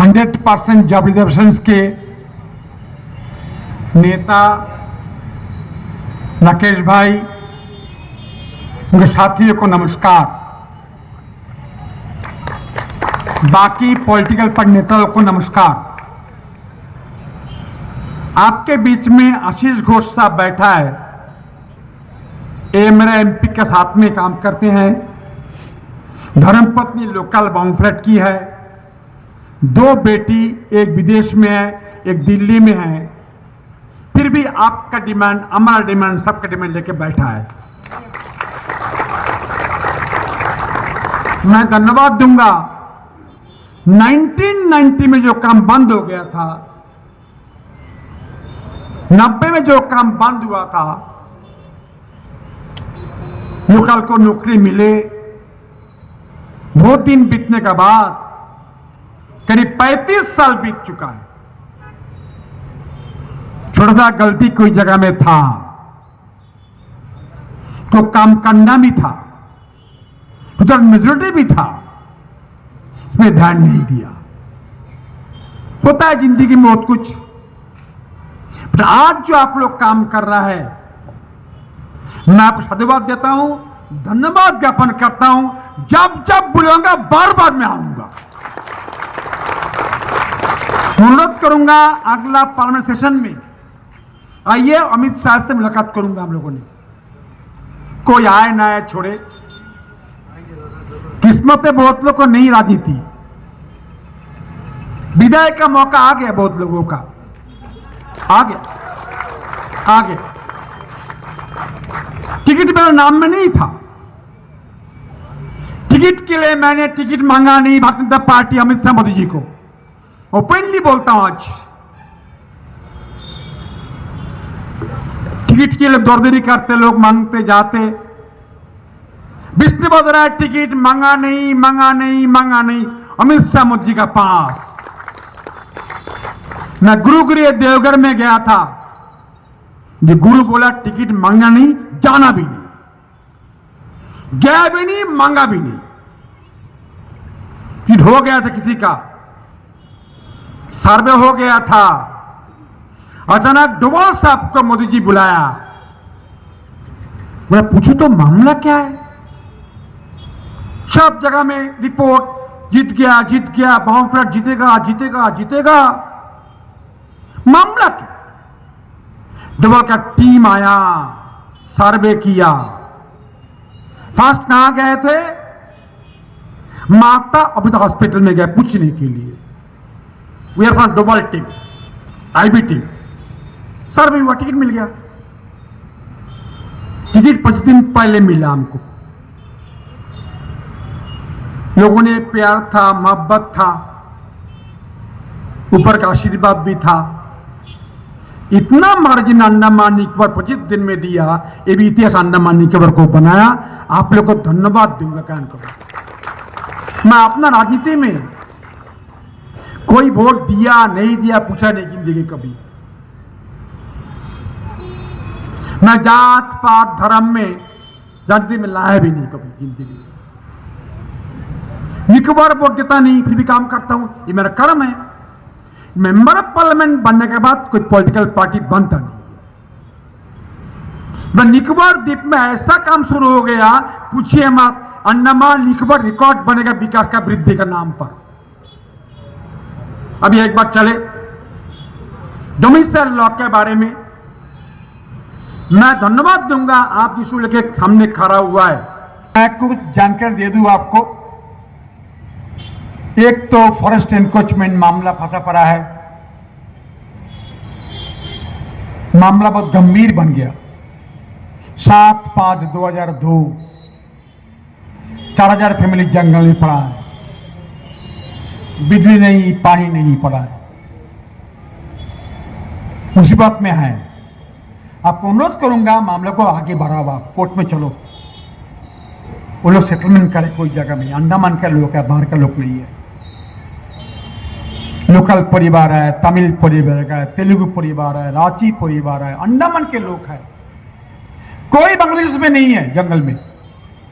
100% job reservations के नेता राकेश भाई, उनके साथियों को नमस्कार। बाकी पॉलिटिकल पार्टी नेताओं को नमस्कार। आपके बीच में आशीष घोष साहब बैठा है। ये मेरे एमपी के साथ में काम करते हैं। धर्मपत्नी लोकल बॉम्बफ्लेट की है। 2 बेटी, एक विदेश में है, एक दिल्ली में है। फिर भी आपका डिमांड, हमारा डिमांड, सबका डिमांड लेके बैठा है। मैं धन्यवाद दूंगा। 1990 में जो काम बंद हो गया था, 90 में जो काम बंद हुआ था, लोकल को नौकरी मिले। बहुत दिन बीतने के बाद करीब 35 साल बीत चुका है। छोटा सा गलती कोई जगह में था तो काम करना भी था, उधर मेजोरिटी भी था, इसमें ध्यान नहीं दिया। होता है जिंदगी में बहुत कुछ। पर आज जो आप लोग काम कर रहा है, मैं आपको साधुवाद देता हूं, धन्यवाद ज्ञापन करता हूं। जब जब बुलाऊंगा बार बार मैं आऊंगा। अनुरोध करूंगा अगला पार्लियामेंट सेशन में आइए, अमित शाह से मुलाकात करूंगा। हम लोगों ने कोई आए ना आए छोड़े, किस्मत है बहुत लोग को नहीं राजनीति। विदाई का मौका आ गया, बहुत लोगों का आ गया। टिकट मेरे नाम में नहीं था। टिकट के लिए मैंने टिकट मांगा नहीं भारतीय जनता पार्टी अमित शाह मोदी जी को। ओपनली बोलता हूं आज। टिकट के लिए दौड़दौड़ी करते लोग, मांगते जाते। विष्णु बोल रहा है टिकट मांगा नहीं अमित शाह मोदी जी का पास। मैं गुरुगृह देवघर में गया था, जो गुरु बोला टिकट मांगा नहीं, जाना भी नहीं, गया भी नहीं, मांगा भी नहीं। टिकट हो गया था, किसी का सर्वे हो गया था। अचानक डोभाल साहब को मोदी जी बुलाया। मैं पूछूं तो मामला क्या है? सब जगह में रिपोर्ट जीत गया, बॉम्बफ्लेट जीतेगा। मामला क्या? डोभाल का टीम आया, सर्वे किया। फर्स्ट कहां गए थे? माता अमित हॉस्पिटल में गए पूछने के लिए। We are from Doval team, IB team. Survey हुआ, टिकट मिल गया। टिकट 5 दिन पहले मिला हमको। लोगों ने प्यार था, मोहब्बत था, ऊपर का आशीर्वाद भी था। इतना मार्जिन अंडमान निकोबार 25 दिन में दिया। ये भी इतिहास अंडमान निकोबार को बनाया। आप लोग को धन्यवाद दूंगा। कान को मैं अपना राजनीति में कोई वोट दिया नहीं दिया पूछा नहीं जिंदगी कभी। मैं जात पात धर्म में राजनीति में लाया भी नहीं कभी जिंदगी में। निकोबार वोट देता नहीं, फिर भी काम करता हूं, ये मेरा कर्म है। मेंबर ऑफ पार्लियामेंट बनने के बाद कोई पॉलिटिकल पार्टी बनता नहीं है। निकोबार द्वीप में ऐसा काम शुरू हो गया, पूछिए मत। अंडमान निकोबार रिकॉर्ड बनेगा विकास का, वृद्धि का नाम पर। अभी एक बात चले डोमिसाइल लॉ के बारे में, मैं धन्यवाद दूंगा। आप इशू लेके सामने खड़ा हुआ है। मैं कुछ जानकारी दे दूं आपको। एक तो फॉरेस्ट एनक्रोचमेंट मामला फंसा पड़ा है। मामला बहुत गंभीर बन गया। 7/5/2002 4000 फैमिली जंगल में पड़ा है। बिजली नहीं, पानी नहीं पड़ा है, मुसीबत में है। आपको अनुरोध करूंगा मामले को आगे बढ़ावा, कोर्ट में चलो, वो लोग सेटलमेंट करे कोई जगह में। अंडमान का लोग है, बाहर का लोग नहीं है। लोकल परिवार है, तमिल परिवार है, तेलुगु परिवार है, रांची परिवार है, अंडमान के लोग हैं। कोई बांग्लादेश में नहीं है जंगल में,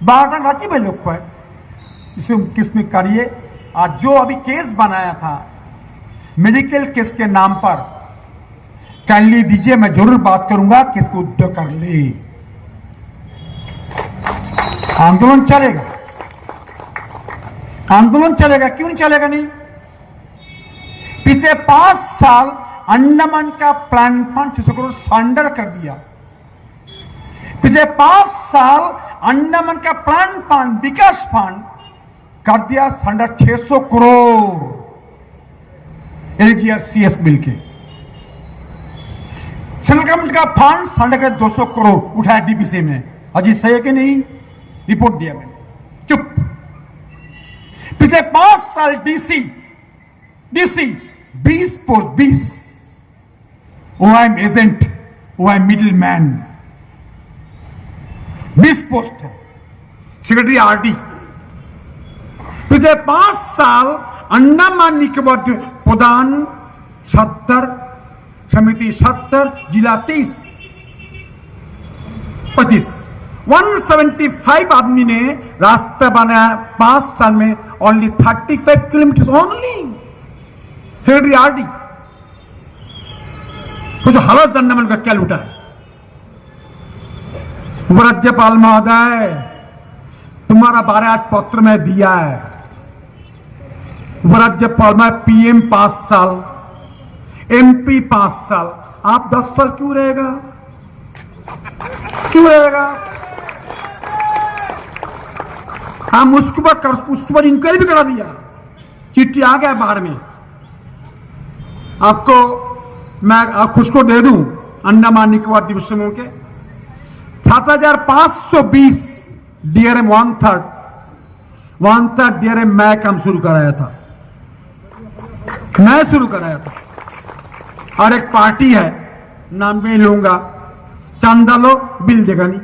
बाहर रांची में लोग है। इसे किसमें करिए। आज जो अभी केस बनाया था मेडिकल केस के नाम पर काइंडली दीजिए, मैं जरूर बात करूंगा कि इसको उद्योग कर ले। आंदोलन चलेगा, आंदोलन चलेगा, क्यों नहीं चलेगा? नहीं, पिछले 5 साल अंडमान का प्लान फंड 600 करोड़ सरेंडर कर दिया। पिछले 5 साल अंडमान का प्लान फंड, विकास फंड कर दिया सरेंडर 600 करोड़ एक ईयर सीएस बिल के। सेंट्रल गवर्नमेंट का फंड सरेंडर कर 200 करोड़ उठाया डीपीसी में। अजी सही है कि नहीं? रिपोर्ट दिया मैंने, चुप। पिछले 5 साल DC 20 post 20 OM agent, OM middle man, 20 post है। Secretary RD. पिछले 5 साल अंडमान निकोबार प्रधान 70, समिति 70, जिला 30, 35, 175 आदमी ने रास्ता बनाया 5 साल में। Only 35 kilometre only. Secretary RD. कुछ हालत अंडमान का क्या लूटा है? उपराज्यपाल महोदय, तुम्हारा बारे आज पत्र में दिया है। उपराज्यपाल में पीएम 5 साल, एमपी 5 साल, आप 10 साल क्यों रहेगा? क्यों रहेगा? हम उसके बाद इंक्वायरी भी करा दिया, चिट्ठी आ गया बाहर में। आपको मैं खुशखबर दे दूं, अंडमान निकोबार द्वीप समूह के 7520 डीआरएम 1/3 डीआरएम मैं काम शुरू कराया था, मैं शुरू कराया था। और एक पार्टी है, नाम नहीं लूंगा, चंदा लो, बिल देगा नहीं,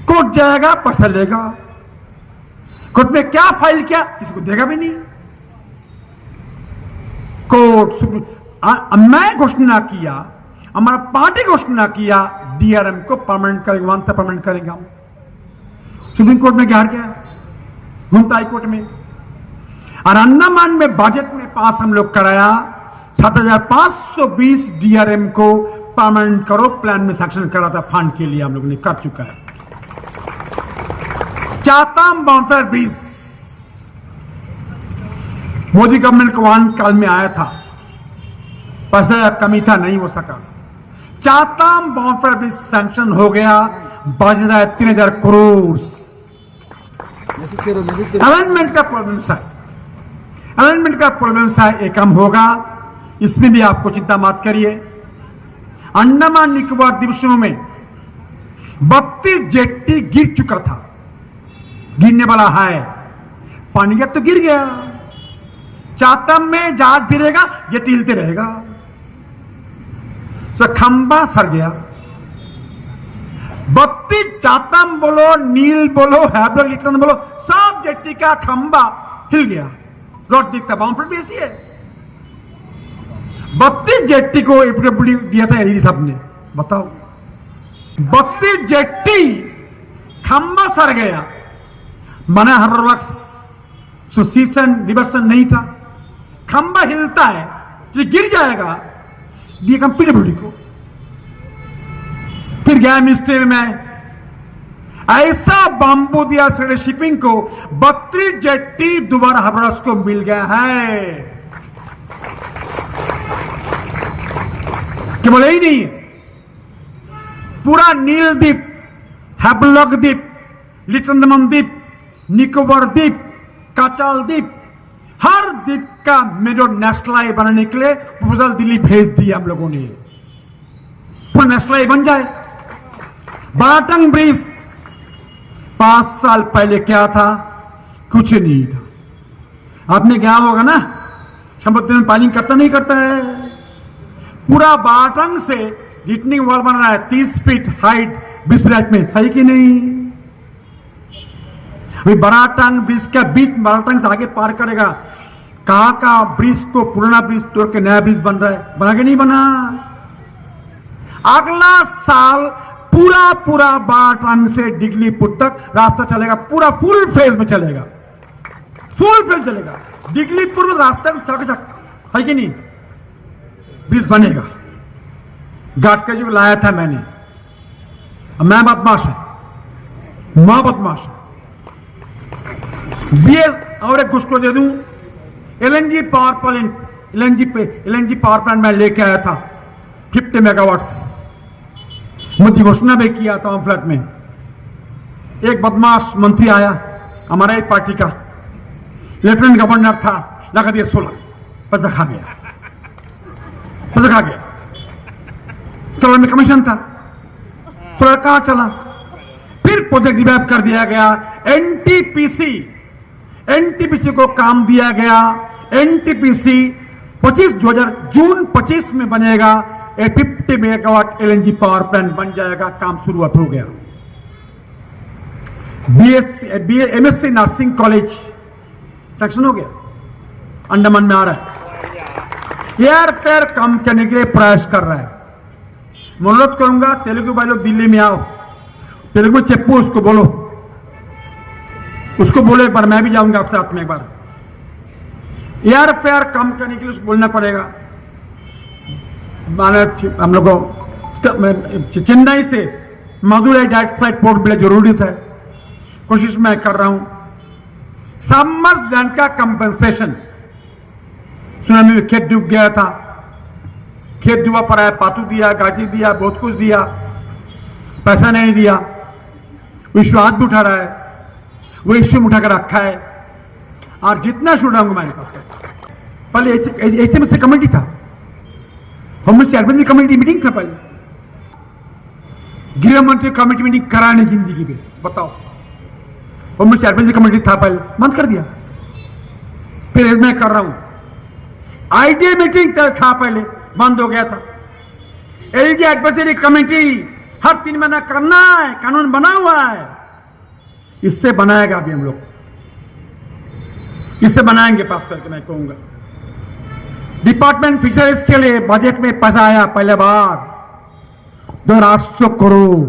कोर्ट जाएगा, पैसा लेगा। कोर्ट में क्या फाइल किया, किसी को देगा भी नहीं। कोर्ट मैं घोषणा किया, हमारा पार्टी घोषणा किया, डीआरएम को परमानेंट करेंगे, 1/3 परमानेंट करेंगे हम। सुप्रीम कोर्ट में क्या घूमता, हाई कोर्ट में। और अंडमान में बजट में पास हम लोग कराया 7520 डीआरएम को परमानेंट करो, प्लान में सैंक्शन करा था, फंड के लिए हम लोगों ने कर चुका है। चाताम बाउंड्री ब्रिज मोदी गवर्नमेंट को वन काल में आया था, पैसा कमी था, नहीं हो सका। चाताम बाउंड्री ब्रिज सैंक्शन हो गया, बज रहा है 3000 करोड़। अलाइनमेंट का प्रॉब्लम है, अलाइनमेंट का प्रॉब्लम है, ये कम होगा, इसमें भी आपको चिंता मत करिए। अंडमान निकोबार द्वीप समूह में 32 जेट्टी गिर चुका था, गिरने वाला है, पानी का तो गिर गया। चातम में जहाज गिरेगा, जेट्टी हिलते रहेगा, तो खंबा सर गया। 32 चातम बोलो, नील बोलो, हैब्रो लिटन बोलो, सब जेट्टी का खंबा हिल गया, रोड दिखता। बाउंड्री भी ऐसी है। 32 जेट्टी को एपीडब्ल्यू दिया था एलजी साहब ने, बताओ। 32 जेट्टी खंबा सर गया, मना हर वक्त सीसन रिवर्सन नहीं था, खंबा हिलता है तो गिर जाएगा, दिए कम पीडब्ल्यूडी को। फिर गया मिनिस्ट्री में, ऐसा बांबू दिया सेक्रेटरी शिपिंग को, 32 जेट्टी दोबारा हबरस को मिल गया है। केवल यही नहीं है, पूरा नील द्वीप, हैबलॉक द्वीप, लिटल दमन द्वीप, निकोबार द्वीप, काचाल द्वीप, हर द्वीप का मेजर नेशनल हाईवे बनाने के लिए प्रपोजल दिल्ली भेज दिया हम लोगों ने, पूरा नेशनल हाईवे बन जाए। बाराटंग ब्रिज 5 साल पहले क्या था, कुछ नहीं था। आपने क्या होगा ना, समुद्र में पानी करता नहीं करता है। पूरा बाराटंग से रिटर्निंग वॉल बन रहा है 30 फीट हाइट, 20 फीट में, सही कि नहीं? अभी बराटंग ब्रिज का बीच, बराटंग से आगे पार करेगा, कहा का ब्रिज को पुराना ब्रिज तोड़ के नया ब्रिज बन रहा है, बना के नहीं बना। अगला साल पूरा बाराटंग से डिगलीपुर तक रास्ता चलेगा, पूरा फुल फेज में चलेगा, फुल फेज चलेगा। डिगलीपुर में रास्ता चक है कि नहीं? ब्रिज बनेगा। गाट के जो लाया था मैंने, मैं बदमाश है, मां बदमाश है। और एक घुसको दे दूं, LNG power plant, LNG power plant मैं लेके आया था 50 मेगावाट्स, मुझे घोषणा भी किया था फ्लैट में। एक बदमाश मंत्री आया हमारा एक पार्टी का, लेफ्टिनेंट गवर्नर था, लगा दिया 16, पैसा खा गया, पैसा खा गया। तो में कमीशन था, सोलर कहां चला? फिर प्रोजेक्ट रिवाइव कर दिया गया। एनटीपीसी को काम दिया गया। एनटीपीसी 25 जून 25 में बनेगा। 50 मेगावाट एलएनजी पावर प्लांट बन जाएगा, काम शुरुआत हो गया। एमएससी नर्सिंग कॉलेज सेक्शन हो गया, अंडमान में आ रहा है। एयरफेयर कम करने के लिए प्रयास कर रहा है। मैं अनुरोध करूंगा, तेलुगु भाई लोग दिल्ली में आओ, तेलुगु में चेप्पू उसको बोलो, उसको बोलो एक बार, मैं भी जाऊंगा आपके साथ में एक बार। एयरफेयर कम करने के लिए उसको बोलना पड़ेगा। हम लोग को चेन्नई से मदुरई डायरेक्ट फ्लाइट पोर्ट मिले, जरूरी था, कोशिश मैं कर रहा हूं। सबमर्ज लैंड का कंपनसेशन, सुनामी में खेत डूब गया था, खेत डूबा पड़ा है, पातू दिया, गाजी दिया, बहुत कुछ दिया, पैसा नहीं दिया, वो इश्यू हाथ भी उठा रहा है, वो इश्यू उठा कर रखा है। और जितना इश्यू उठाऊंगा मैंने पास कर, पहले ऐसे में से कमेटी था, home minister advisory committee meeting था, पहले गृह मंत्री कमेटी मीटिंग कराने जिंदगी में, बताओ। होम मिनिस्टर एडवाइजरी कमेटी था, पहले बंद कर दिया, फिर मैं कर रहा हूं। आईडीए मीटिंग था, पहले बंद हो गया था। एलजी एडवाइजरी कमेटी हर 3 महीना करना है, कानून बना हुआ है, इससे बनाएगा अभी हम लोग, इससे बनाएंगे पास करके, मैं कहूंगा। डिपार्टमेंट फिशरीज के लिए बजट में पैसा आया पहले बार 2,800 crore.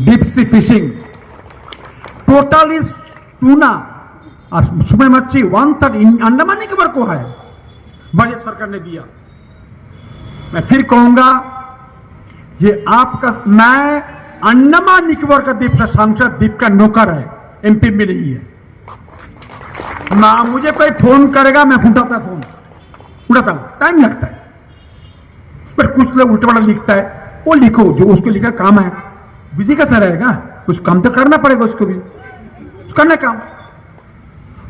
Deep sea fishing total is tuna और सुबह मच्छी 1/3 अंडमान निकोबार को है, बजट सरकार ने दिया। मैं फिर कहूंगा, ये आपका, मैं अंडमान निकोबार का द्वीप सांसद, द्वीप का नौकर है, एमपी में नहीं है। मुझे कोई फोन करेगा, मैं उठाता फोन, उठाता हूं, टाइम लगता है, पर कुछ लोग उल्टा पड़ा लिखता है, वो लिखो जो उसको लिखा काम है, बिजी कैसा रहेगा, कुछ काम तो करना पड़ेगा उसको भी, करना काम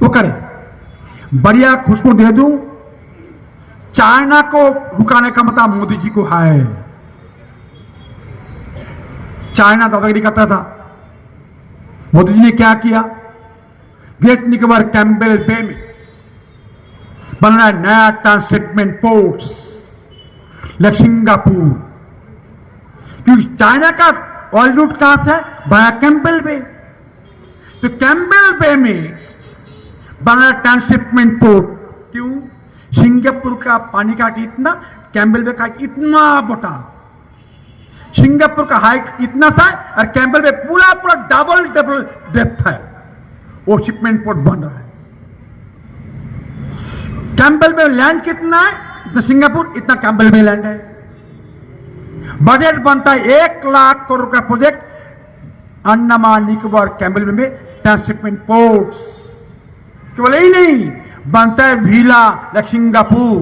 वो करे। बढ़िया खुशबू दे दूं, चाइना को रुकाने का मतलब मोदी जी को है। चाइना दादागिरी करता था, मोदी जी ने क्या किया? ग्रेट निकोबार कैंपबेल बे में बन रहा है नया ट्रांसशिपमेंट पोर्ट्स, लाइक सिंगापुर, क्योंकि चाइना का ऑयल रूट कहां से है? बाया कैंपबेल बे। तो कैंपबेल बे में बन रहा ट्रांसशिपमेंट पोर्ट, क्यों? सिंगापुर का पानी का इतना, कैंपबेल बे का इतना बटा, सिंगापुर का हाइट इतना सा है और कैंपबेल बे पूरा पूरा डबल डेप्थ है, वो शिपमेंट पोर्ट बन रहा है। कैंपबेल में लैंड कितना है? इतना सिंगापुर, इतना कैंपबेल में लैंड है। बजट बनता है 1 लाख करोड़ का प्रोजेक्ट, अंडमान निकोबार कैंपबेल में ट्रांसशिपमेंट पोर्ट्स। केवल यही नहीं, बनता है भीला, लाइक सिंगापुर,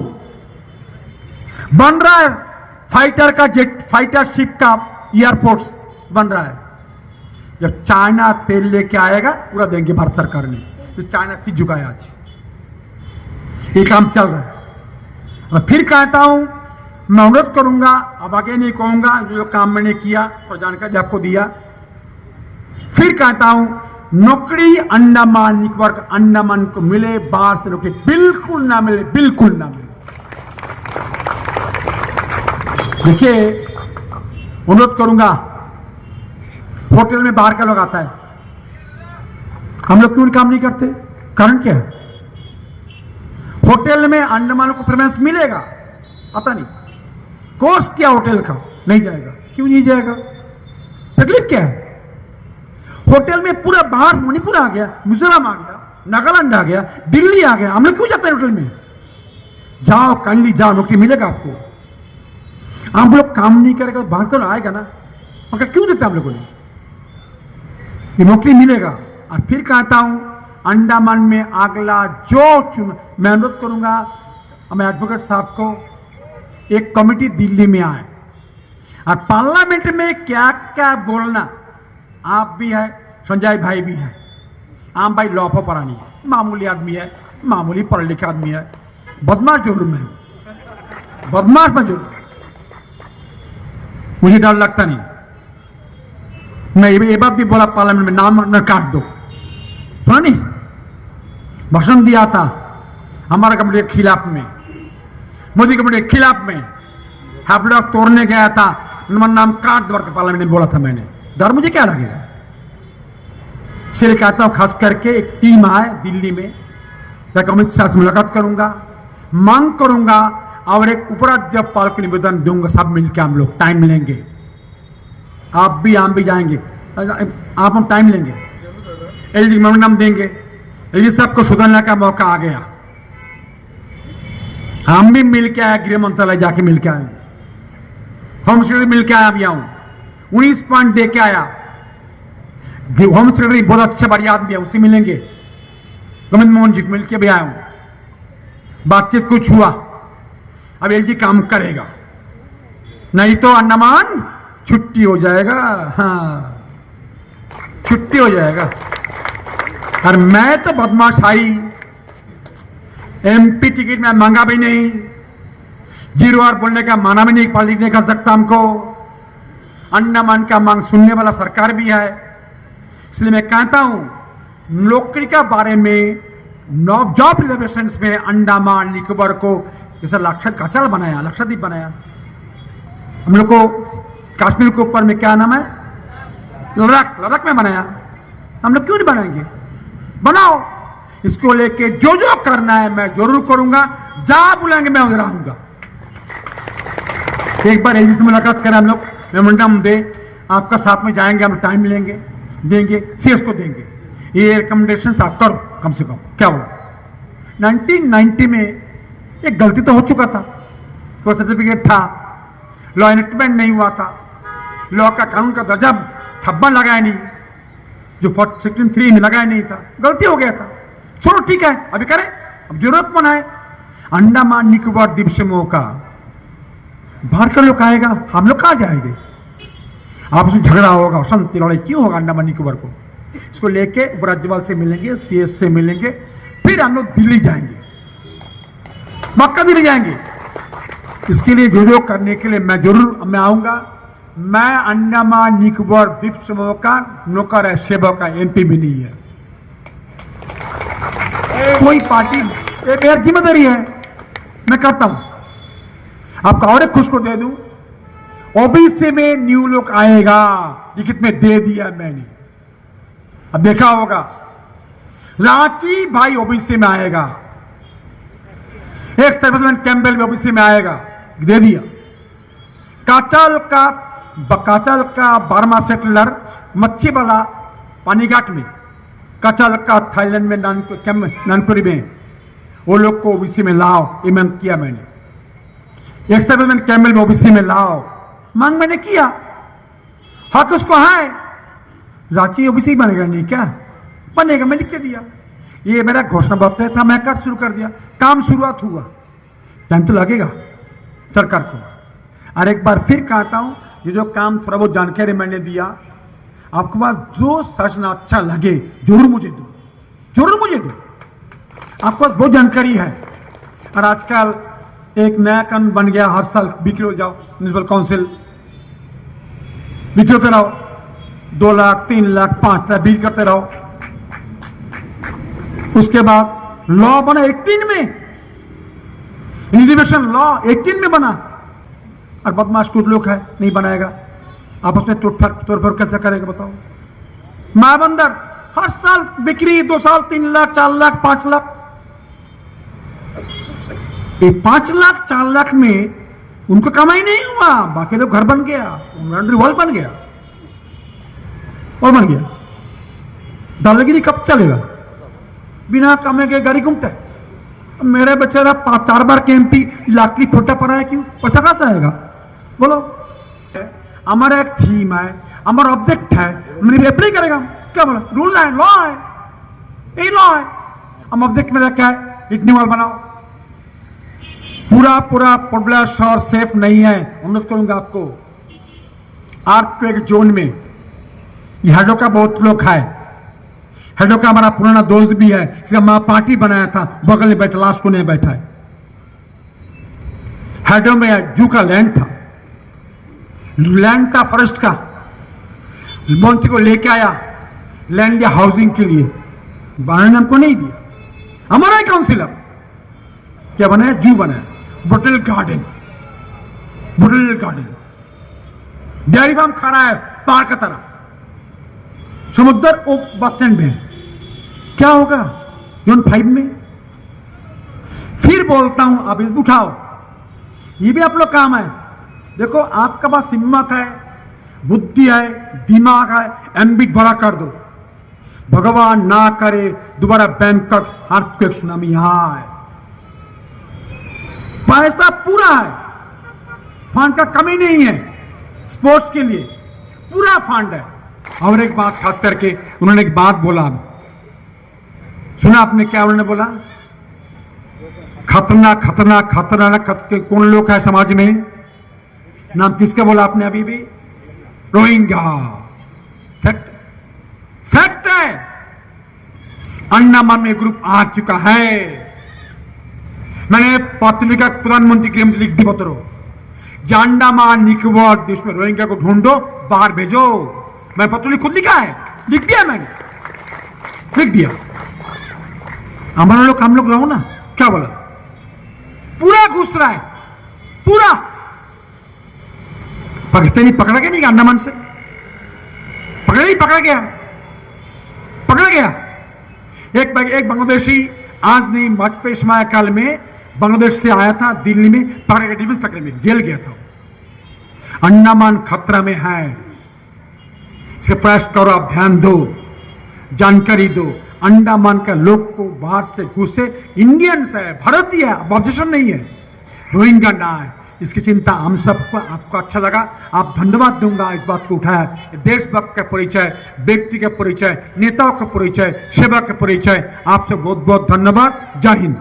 बन रहा है फाइटर का जेट, फाइटर शिप का एयरपोर्ट्स बन रहा है। जब चाइना तेल लेके आएगा, पूरा देंगे भारत सरकार ने, तो चाइना से झुका है आज, ये काम चल रहा है। मैं फिर कहता हूं, मैं अनुरोध करूंगा, अब आगे नहीं कहूंगा, जो काम मैंने किया और जानकारी आपको दिया, फिर कहता हूं, नौकरी अंडमान निकोबार, अंडमान को मिले, बाहर से नौकरी बिल्कुल ना मिले, बिल्कुल ना मिले। देखिए, अनुरोध करूंगा, होटल में बाहर का लोग आता है, हम लोग क्यों काम नहीं करते? कारण क्या है? होटल में अंडमान को प्रेफरेंस मिलेगा, आता नहीं, कोर्स क्या होटल का, नहीं जाएगा। क्यों नहीं जाएगा? तकलीफ क्या है? होटल में पूरा बाहर मणिपुर आ गया, मिजोरम आ गया, नागालैंड आ गया, दिल्ली आ गया, हम लोग क्यों जाते हैं होटल में? जाओ काइंडली जाओ, नौकरी मिलेगा आपको। आप लोग काम नहीं करेगा तो बाहर तो आएगा ना, मगर क्यों देते आप लोगों ने? ये नौकरी मिलेगा। और फिर कहता हूं अंडमान में अगला जो मैं अनुरोध करूंगा मैं एडवोकेट साहब को, एक कमेटी दिल्ली में आए और पार्लियामेंट में क्या क्या बोलना, आप भी है, संजय भाई भी है, आम भाई लॉ पर पढ़ा नहीं है, मामूली आदमी है, मामूली पढ़े लिखे आदमी है, बदमाश जरूर में हूं, बदमाश में जरूर, मुझे डर लगता नहीं। मैं ये बात भी बोला पार्लियामेंट में, नाम न काट दो, सुना नहीं? भाषण दिया था हमारा कमेटी के खिलाफ में, मोदी कमेटी के खिलाफ में, हैपलॉक तोड़ने गया था, नाम काट दो पार्लियामेंट में बोला था मैंने। डर मुझे क्या लगेगा? इसलिए कहता हूं खास करके एक टीम आए दिल्ली में, जाकर अमित शाह से मुलाकात करूंगा, मांग करूंगा और एक उपराज्यपाल को निवेदन दूंगा, सब मिलकर हम लोग टाइम लेंगे, आप भी हम भी जाएंगे, आप हम टाइम लेंगे, एलजी मेमोरेंडम देंगे, एलजी साहब को सुधरने का मौका आ गया, हम भी मिल के आए, गृह मंत्रालय जाके मिल के आए, होम सेक्रेटरी मिल के आया भी आऊं, 19 पॉइंट दे के आया, होम सेक्रेटरी बहुत अच्छा बढ़िया आदमी है, उससे मिलेंगे, गोविंद मोहन जी को मिल के भी आया हूं, बातचीत कुछ हुआ, अब एलजी काम करेगा, नहीं तो अंडमान छुट्टी हो जाएगा, हाँ छुट्टी हो जाएगा। और मैं तो बदमाश आई, एमपी टिकट में मांगा भी नहीं, 0 आवर बोलने का माना भी नहीं, पॉलिटिक्स नहीं कर सकता हमको, अंडमान का मांग सुनने वाला सरकार भी है। इसलिए मैं कहता हूं नौकरी का बारे में, जॉब रिजर्वेशन में अंडमान निकोबार को जैसे कचाल बनाया, लक्षद्वीप बनाया, हम लोग को कश्मीर के ऊपर में क्या नाम है, लद्दाख में बनाया, हम लोग क्यों नहीं बनाएंगे? बनाओ, इसको लेके जो जो करना है मैं जरूर करूंगा, जहां बुलाएंगे मैं उधर आऊंगा। एक बार एलजी से मुलाकात करें हम लोग, मेमोरेंडम दे, आपका साथ में जाएंगे, हम टाइम लेंगे, देंगे, सीएस को देंगे, ये रिकमेंडेशन आप करो कम से कम। क्या हुआ 1990 में एक गलती तो हो चुका था, तो सर्टिफिकेट था, लॉ एनएक्टमेंट नहीं हुआ था, लॉ का कानून का दर्जा छब्बा लगाया नहीं, जो सेक्शन 3 में लगाया नहीं था, गलती हो गया था, छोड़ो ठीक है, अभी करें, अब जरूरत मन है। अंडमान निकोबार द्वीप समूह का बाहर का लोग आएगा, हम लोग कहां जाएंगे? आपस में झगड़ा होगा, शांति लड़ाई क्यों होगा अंडमान निकोबार को? इसको लेके उपराज्यपाल से मिलेंगे, सीएस से मिलेंगे, फिर हम लोग दिल्ली जाएंगे, मक्का दिल्ली जाएंगे। इसके लिए जो करने के लिए मैं आऊंगा। मैं अंडमान निकोबार द्वीप समूह का नौकर है, सेवक है, एमपी भी नहीं है, कोई पार्टी, एक मेरी जिम्मेदारी है, मैं करता हूं। आपको और एक खुश को दे दूं, ओबीसी में न्यू लोग आएगा, लिखित में दे दिया मैंने, अब देखा होगा, रांची भाई ओबीसी में आएगा, एक सर्विसमैन कैंपबेल में ओबीसी में आएगा, दे दिया। काचल का 12वां सेटलर मच्छी वाला पानीघाट में, काचल का थाईलैंड में नानपुरी में, वो लोग को ओबीसी में लाओ, ये मांग किया मैंने। एक सर्विसमैन कैंपबेल में ओबीसी में लाओ, मांग मैंने किया, हक उसको है। रांची ओबीसी बनेगा नहीं क्या? बनेगा, मैं लिख के दिया, ये मेरा घोषणा पत्र था, मैं कर शुरू कर दिया, काम शुरुआत हुआ, टाइम तो लगेगा सरकार को। और एक बार फिर कहता हूं, ये जो काम थोड़ा बहुत जानकारी मैंने दिया, आपके पास जो शासन अच्छा लगे जरूर मुझे दो, जरूर मुझे दो, आपके पास बहुत जानकारी है। और आजकल एक नया कानून बन गया, हर साल बिक्री जाओ म्युनिसिपल काउंसिल, बिक्री होते रहो, 2 लाख 3 लाख 5 लाख बिल करते रहो। उसके बाद लॉ बना 18 में, इनोवेशन लॉ 18 में बना, और बदमाश कुछ लोग है नहीं बनाएगा, आपस में तोड़फोड़ कैसे करेगा बताओ? महाबंदर हर साल बिक्री 2 साल 3 लाख 4 लाख 5 लाख, ये 5 लाख 4 लाख में उनको कमाई नहीं हुआ, बाकी लोग घर बन गया, वॉल बन गया, और बन गया। दादागिरी कब चलेगा? बिना कमे के गाड़ी घूमता है, मेरे बेचारा 4 बार के एमपी लाकड़ी छोटा पड़ा है, क्यों? पैसा कहां से आएगा? बोलो। हमारा एक थीम है, हमारा ऑब्जेक्ट है, मैंने अप्लाई करेगा। क्या बोला? रूल है, लॉ है, यही लॉ है। हम ऑब्जेक्ट में रखा है इतनी वाल बनाओ। पूरा पॉपुलर और सेफ नहीं है। अनुरोध करूंगा आपको, अर्थक्वेक जोन में ये हेडो का बहुत लोग है। हेडो का हमारा पुराना दोस्त भी है, इसका मां पार्टी बनाया था, बगल में बैठा, लास्ट कोने में बैठा है। हेडो में जू का लैंड था फॉरेस्ट का। मंत्री को लेके आया, लैंड दिया हाउसिंग के लिए, बनाने हमको नहीं दिया। हमारा ही काउंसिलर क्या बनाया? जू बनाया, बोटल गार्डन, डेयरी फार्म खा रहा है पार्क की तरह, समुद्र बस स्टैंड में। क्या होगा जोन 5 में? फिर बोलता हूं, अब इस उठाओ, ये भी आप लोग काम है। देखो, आपका पास हिम्मत है, बुद्धि है, दिमाग है, एम्बिट बड़ा कर दो। भगवान ना करे दोबारा बैंकॉक अर्थक्वेक सुनामी यहां है। पैसा पूरा है, फंड का कमी नहीं है, स्पोर्ट्स के लिए पूरा फंड है। और एक बात खास करके उन्होंने एक बात बोला, सुना आपने? क्या उन्होंने बोला? खतरनाक कौन लोग है समाज में? नाम किसका बोला आपने अभी भी? रोहिंग्या। फैक्ट है, अंडमान में ग्रुप आ चुका है। मैंने पत्रिका प्रधानमंत्री के लिख दी पत्रों, अंडमान निकोबार देश में रोहिंग्या को ढूंढो, बाहर भेजो। मैं पत्र खुद लिखा है, लिख दिया मैंने, लिख दिया। हमारा लोग, हम लोग रहो ना। क्या बोला? पूरा घुस रहा है, पूरा। पाकिस्तानी पकड़ा गया नहीं? अंडमान से पकड़ा गया। एक बांग्लादेशी, आज नहीं, वाजपेयी समय काल में बांग्लादेश से आया था, दिल्ली में पकड़ा गया, डिफेंस सेक्रेटरी में जेल गया था। अंडमान खतरा में है, इसे प्रयास करो, आप ध्यान दो, जानकारी दो। अंडमान के लोग को बाहर से घुसे, इंडियंस है, भारतीय है, ऑब्जेक्शन नहीं है, रोहिंग्या ना है, इसकी चिंता हम सबको। आपको अच्छा लगा, आप धन्यवाद दूंगा इस बात को उठाया। देशभक्त का परिचय, व्यक्ति का परिचय, नेताओं का परिचय, सेवा का परिचय। आपसे बहुत बहुत धन्यवाद। जय हिंद।